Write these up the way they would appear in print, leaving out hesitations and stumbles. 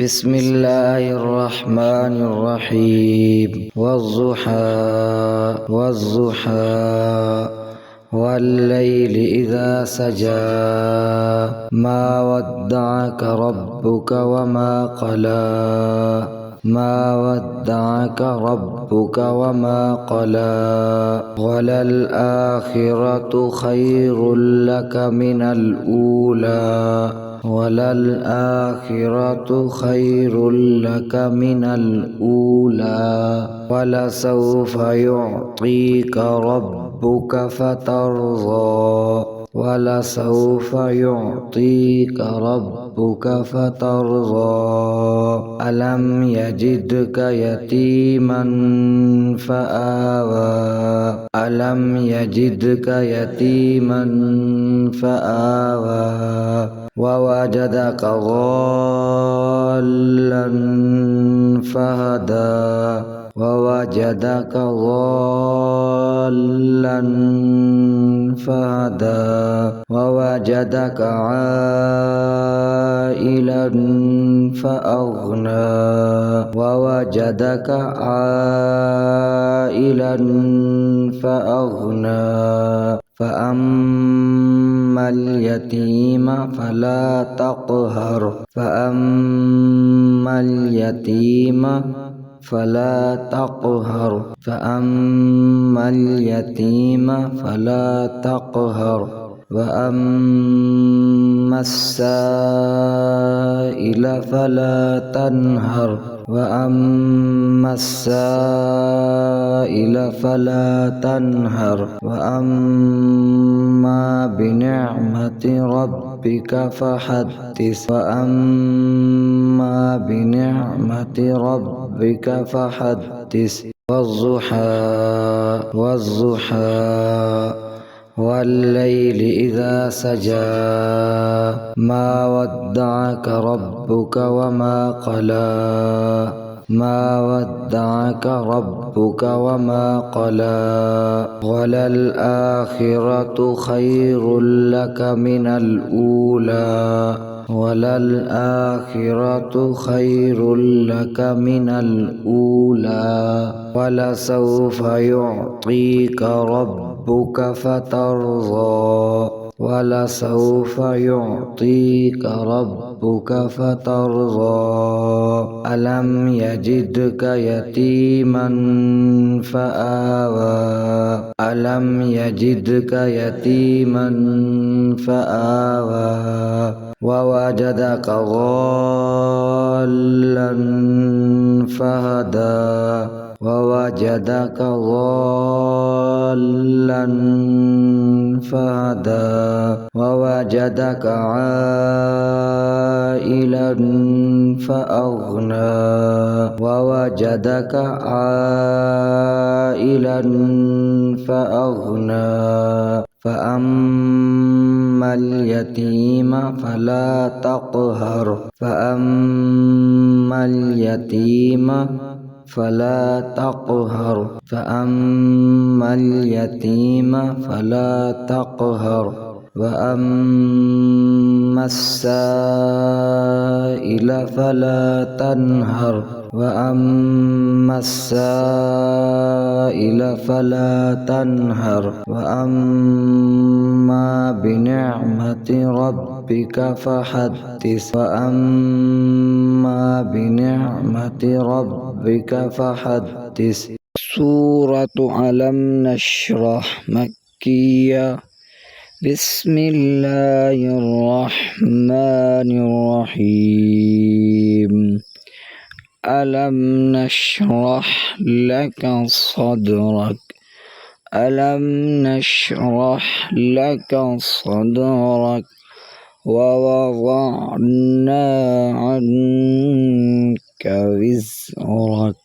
بسم الله الرحمن الرحيم والضحى والليل إذا سجى ما ودعك ربك وما قلى وللآخرة خير لك من الأولى ولسوف يعطيك ربك فترضى ألم يجدك يتيما فآوى ووجدك ضالا فهدى ووجدك عائلا فأغنى فأما اليتيم فلا تقهر وأما السائل فلا تنهر وأما بنعمة ربك فحدث والضحى والليل إذا سجى ما ودعك ربك وما قلى وللآخرة خير لك من الأولى ولسوف يعطيك ربك فترضى ألم يجدك يتيما فآوى ووجدك ضالا فهدى ووجدك عائلا فأغنى فأما اليتيم فلا تقهر وأما السائل فلا تنهر وأما بنعمة ربك فحدث سورة ألم نشرح مكية بسم الله الرحمن الرحيم ألم نشرح لك صدرك ووضعنا عنك وزرك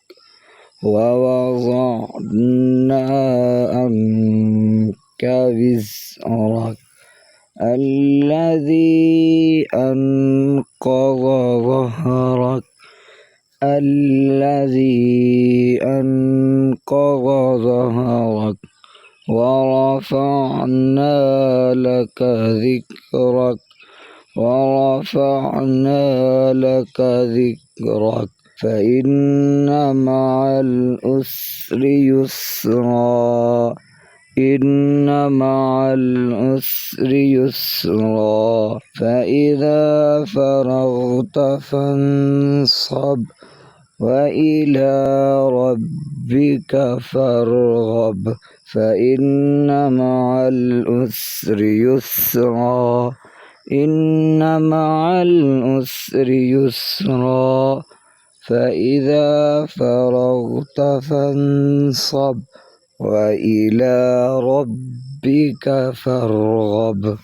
الذي أنقض ظهرك ورفعنا لك ذكرك ورفعنا لك ذكرك فإن مع العسر يسرا إن مع العسر يسرا فإذا فرغت فانصب وإلى ربك فارغب فإن مع العسر يسرا إن مع العسر يسرا فإذا فرغت فانصب وإلى ربك فارغب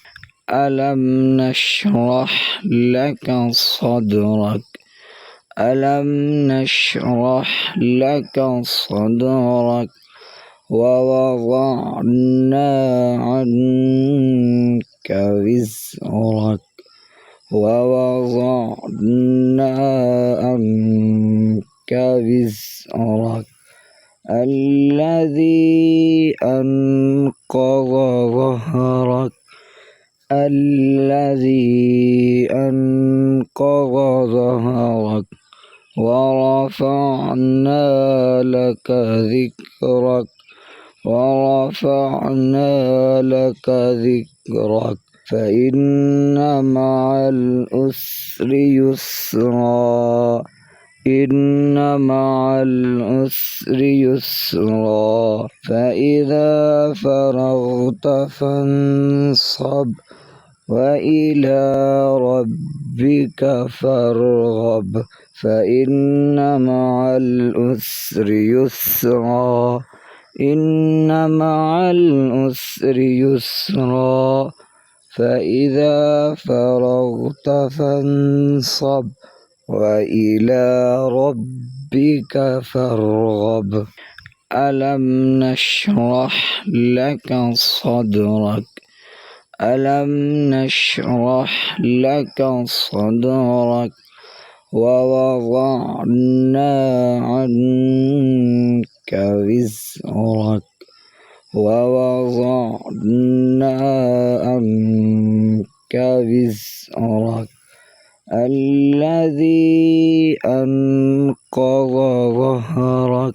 ألم نشرح لك صدرك ألم نشرح لك صدرك ووضعنا عنك وزرك ووضعنا عنك وزرك الذي أنقض ظهرك الذي أنقض ظهرك ورفعنا لك ذكرك ورفعنا لك ذكرك فإن مع العسر يسرا إن مع العسر يسرا فإذا فرغت فانصب وإلى ربك فارغب فإن مع العسر يسرا إن مع العسر يسرا فإذا فرغت فانصب وإلى ربك فارغب ألم نشرح لك صدرك ألم نشرح لك صدرك ووضعنا عنك وزرك ووضعنا عنك وزرك الذي أنقض ظهرك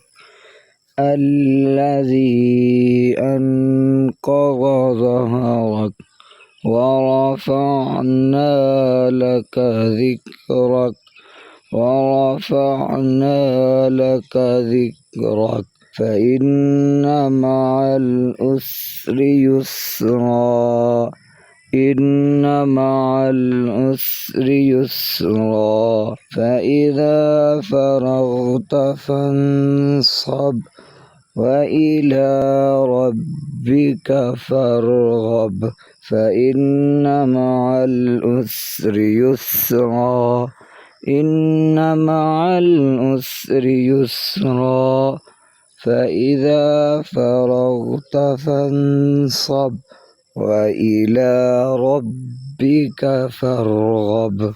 الذي أنقض ظهرك ورفعنا لك ذكرك ورفعنا لك ذكرك فإن مع العسر يسرا إن مع العسر يسرا فإذا فرغت فانصب وإلى ربك فارغب فإن مع العسر يسرا إن مع العسر يسرا فإذا فرغت فانصب وإلى ربك فارغب